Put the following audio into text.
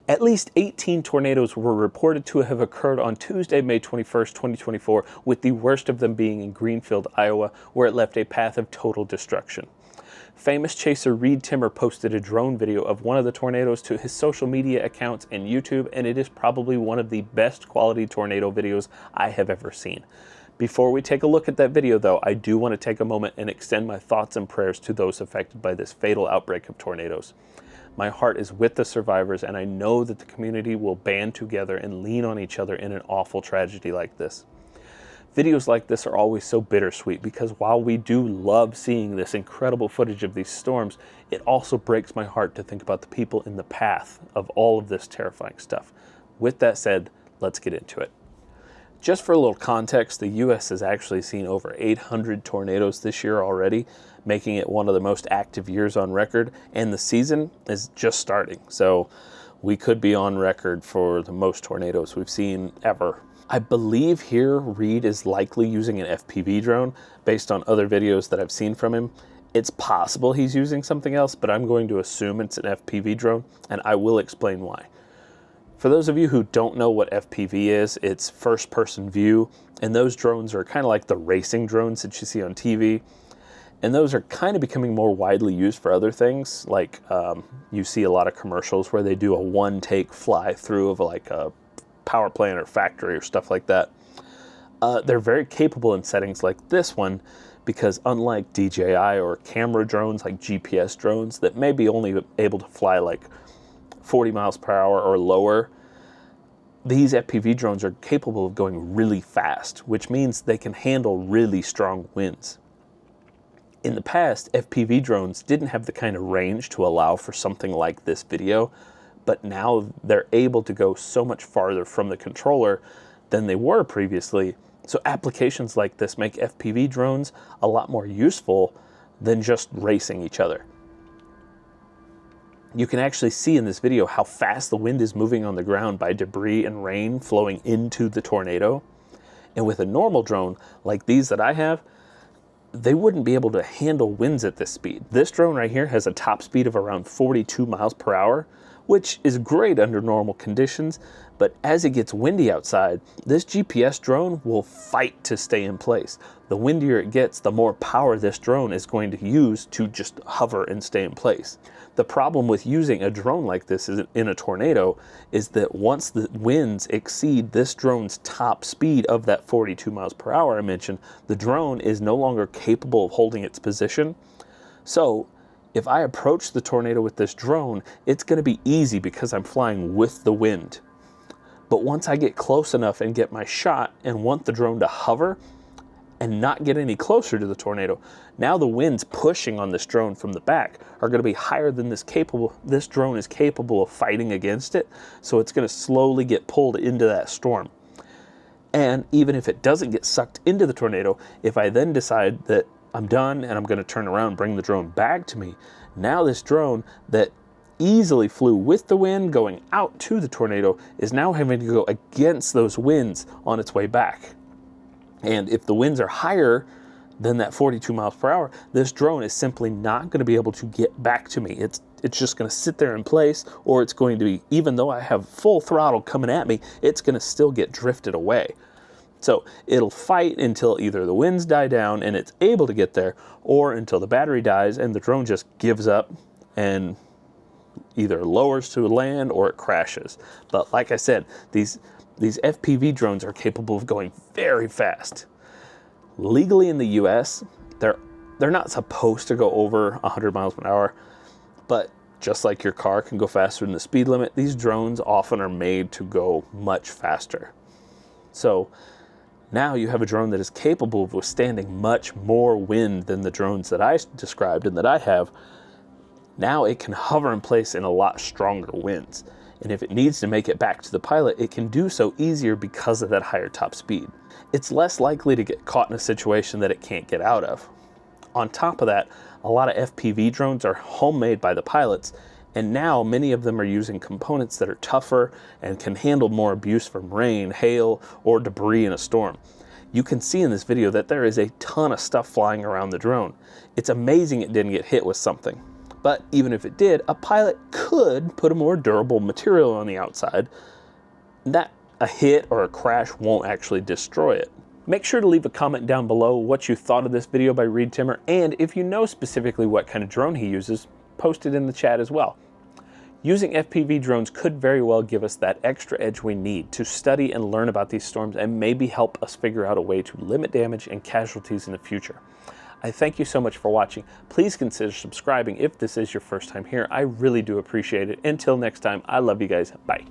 At least 18 tornadoes were reported to have occurred on Tuesday, May 21st, 2024, with the worst of them being in Greenfield, Iowa, where it left a path of total destruction. Famous chaser Reed Timmer posted a drone video of one of the tornadoes to his social media accounts and YouTube, and it is probably one of the best quality tornado videos I have ever seen. Before we take a look at that video, though, I do want to take a moment and extend my thoughts and prayers to those affected by this fatal outbreak of tornadoes. My heart is with the survivors, and I know that the community will band together and lean on each other in an awful tragedy like this. Videos like this are always so bittersweet because while we do love seeing this incredible footage of these storms, it also breaks my heart to think about the people in the path of all of this terrifying stuff. With that said, let's get into it. Just for a little context, the U.S. has actually seen over 800 tornadoes this year already, making it one of the most active years on record, and the season is just starting, so we could be on record for the most tornadoes we've seen ever. I believe here Reed is likely using an FPV drone based on other videos that I've seen from him. It's possible he's using something else, but I'm going to assume it's an FPV drone, and I will explain why. For those of you who don't know what FPV is, it's first-person view, and those drones are kind of like the racing drones that you see on TV, and those are kind of becoming more widely used for other things, like you see a lot of commercials where they do a one-take fly-through of like a power plant or factory or stuff like that. They're very capable in settings like this one because unlike DJI or camera drones like GPS drones that may be only able to fly like 40 miles per hour or lower, these FPV drones are capable of going really fast, which means they can handle really strong winds. In the past, FPV drones didn't have the kind of range to allow for something like this video, but now they're able to go so much farther from the controller than they were previously. So applications like this make FPV drones a lot more useful than just racing each other. You can actually see in this video how fast the wind is moving on the ground by debris and rain flowing into the tornado. And with a normal drone like these that I have, they wouldn't be able to handle winds at this speed. This drone right here has a top speed of around 42 miles per hour, which is great under normal conditions, but as it gets windy outside, this GPS drone will fight to stay in place. The windier it gets, the more power this drone is going to use to just hover and stay in place. The problem with using a drone like this in a tornado is that once the winds exceed this drone's top speed of that 42 miles per hour I mentioned, the drone is no longer capable of holding its position. So if I approach the tornado with this drone, it's going to be easy because I'm flying with the wind. But once I get close enough and get my shot and want the drone to hover and not get any closer to the tornado, now the winds pushing on this drone from the back are going to be higher than this drone is capable of fighting against it. So it's going to slowly get pulled into that storm. And even if it doesn't get sucked into the tornado, if I then decide that I'm done and I'm going to turn around and bring the drone back to me, now this drone that easily flew with the wind going out to the tornado is now having to go against those winds on its way back. And if the winds are higher than that 42 miles per hour, this drone is simply not going to be able to get back to me. It's just going to sit there in place, or it's going to be, even though I have full throttle coming at me, it's going to still get drifted away. So it'll fight until either the winds die down and it's able to get there, or until the battery dies and the drone just gives up and either lowers to land or it crashes. But like I said, these FPV drones are capable of going very fast. Legally in the US, they're not supposed to go over 100 miles per hour, but just like your car can go faster than the speed limit, these drones often are made to go much faster. So now you have a drone that is capable of withstanding much more wind than the drones that I described and that I have. Now it can hover in place in a lot stronger winds. And if it needs to make it back to the pilot, it can do so easier because of that higher top speed. It's less likely to get caught in a situation that it can't get out of. On top of that, a lot of FPV drones are homemade by the pilots, and now many of them are using components that are tougher and can handle more abuse from rain, hail, or debris in a storm. You can see in this video that there is a ton of stuff flying around the drone. It's amazing it didn't get hit with something. But even if it did, a pilot could put a more durable material on the outside that a hit or a crash won't actually destroy it. Make sure to leave a comment down below what you thought of this video by Reed Timmer, and if you know specifically what kind of drone he uses, post it in the chat as well. Using FPV drones could very well give us that extra edge we need to study and learn about these storms and maybe help us figure out a way to limit damage and casualties in the future. I thank you so much for watching. Please consider subscribing if this is your first time here. I really do appreciate it. Until next time, I love you guys. Bye.